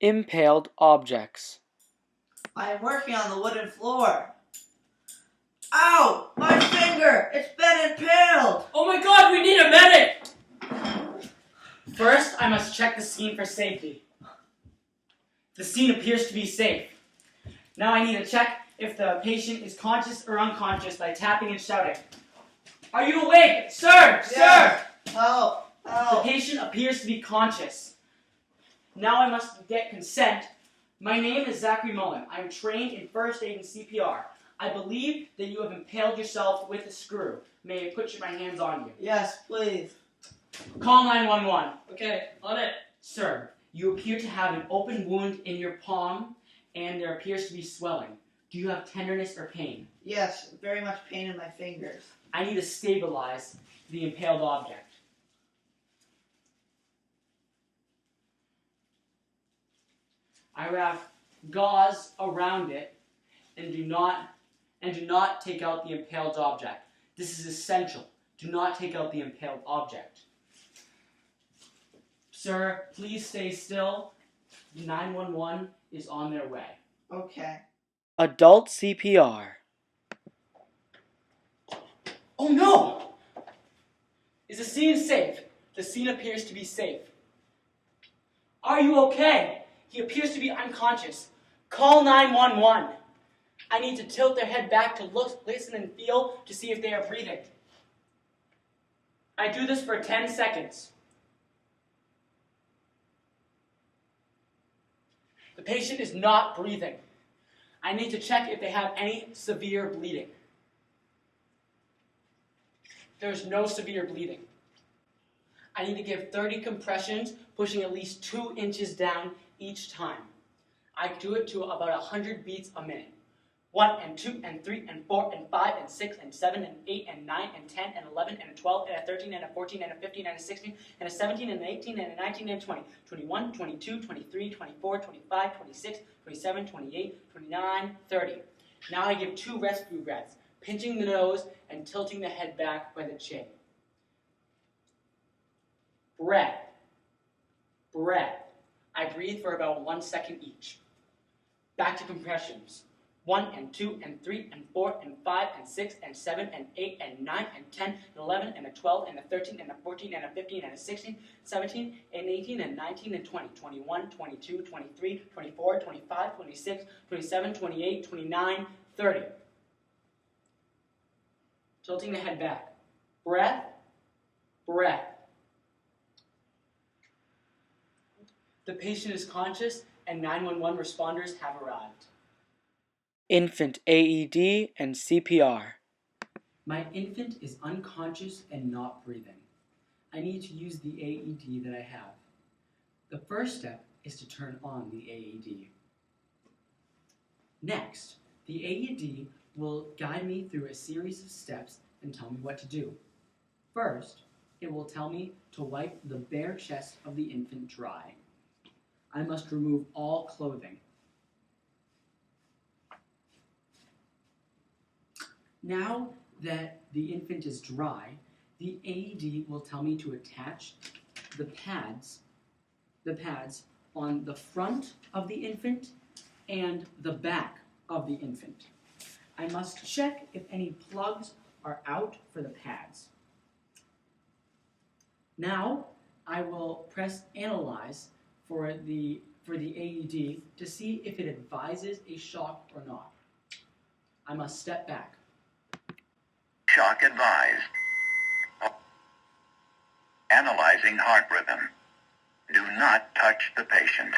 Impaled objects. I am working on the wooden floor. Ow! My finger! It's been impaled! Oh my god, we need a medic! First, I must check the scene for safety. The scene appears to be safe. Now I need to check if the patient is conscious or unconscious by tapping and shouting. Are you awake? Sir! Yes. Sir! Help! The Help! patient appears to be conscious. Now I must get consent. My name is Zachary Mullen. I am trained in first aid and CPR. I believe that you have impaled yourself with a screw. May I put my hands on you? Yes, please. Call 911. Okay, on it. Sir, you appear to have an open wound in your palm, and there appears to be swelling. Do you have tenderness or pain? Yes, very much pain in my fingers. I need to stabilize the impaled object. I wrap gauze around it and do not take out the impaled object. This is essential. Do not take out the impaled object. Sir, please stay still. 911 is on their way. Okay. Adult CPR. Oh no! Is the scene safe? The scene appears to be safe. Are you okay? He appears to be unconscious. Call 911. I need to tilt their head back to look, listen, and feel to see if they are breathing. I do this for 10 seconds. The patient is not breathing. I need to check if they have any severe bleeding. There's no severe bleeding. I need to give 30 compressions, pushing at least 2 inches down each time. I do it to about 100 beats a minute. 1 and 2 and 3 and 4 and 5 and 6 and 7 and 8 and 9 and 10 and 11 and 12 and 13 and 14 and 15 and 16 and 17 and 18 and 19 and 20, 21, 22, 23, 24, 25, 26, 27, 28, 29, 30. Now I give 2 rescue breaths, pinching the nose and tilting the head back by the chin. Breath. Breath. I breathe for about 1 second each. Back to compressions. 1 and 2 and 3 and 4 and 5 and 6 and 7 and 8 and 9 and 10 and 11 and 12 and 13 and 14 and 15 and 16, 17 and 18 and 19 and 20, 21, 22, 23, 24, 25, 26, 27, 28, 29, 30. Tilting the head back. Breath, breath. The patient is conscious and 911 responders have arrived. Infant AED and CPR. My infant is unconscious and not breathing. I need to use the AED that I have. The first step is to turn on the AED. Next, the AED will guide me through a series of steps and tell me what to do. First, it will tell me to wipe the bare chest of the infant dry. I must remove all clothing. Now that the infant is dry, the AED will tell me to attach the pads on the front of the infant and the back of the infant. I must check if any plugs are out for the pads. Now I will press analyze for the AED to see if it advises a shock or not. I must step back. Shock advised. Analyzing heart rhythm. Do not touch the patient.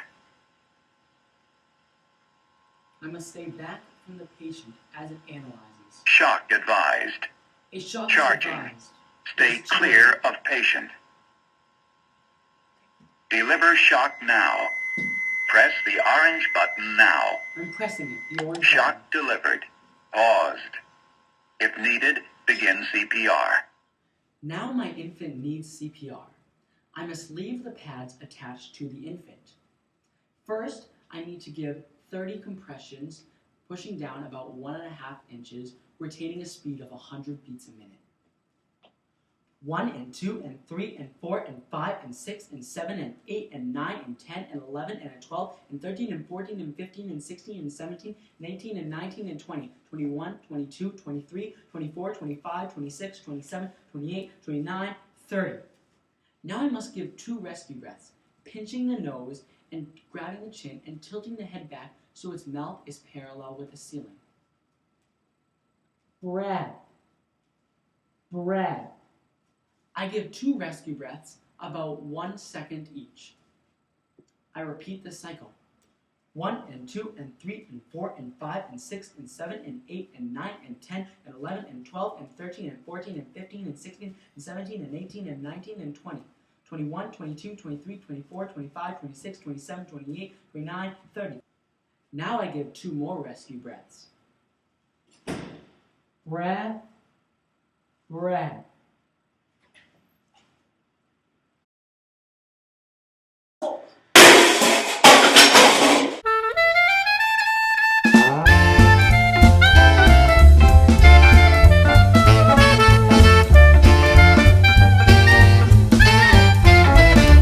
I must stay back from the patient as it analyzes. Shock advised. A shock Charging. is advised. Stay clear of patient. Deliver shock now. Press the orange button now. I'm pressing it, the orange Shock button. delivered. Paused. If needed, begin CPR. Now my infant needs CPR. I must leave the pads attached to the infant. First, I need to give 30 compressions, pushing down about 1.5 inches, retaining a speed of 100 beats a minute. 1 and 2 and 3 and 4 and 5 and 6 and 7 and 8 and 9 and 10 and 11 and 12 and 13 and 14 and 15 and 16 and 17 and 18 and 19 and 20, 21, 22, 23, 24, 25, 26, 27, 28, 29, 30. Now I must give 2 rescue breaths, pinching the nose and grabbing the chin and tilting the head back so its mouth is parallel with the ceiling. Breath. Breath. I give 2 rescue breaths, about 1 second each. I repeat the cycle. 1 and 2 and 3 and 4 and 5 and 6 and 7 and 8 and 9 and 10 and 11 and 12 and 13 and 14 and 15 and 16 and 17 and 18 and 19 and 20. 21, 22, 23, 24, 25, 26, 27, 28, 29, 30. Now I give 2 more rescue breaths. Breath, breath.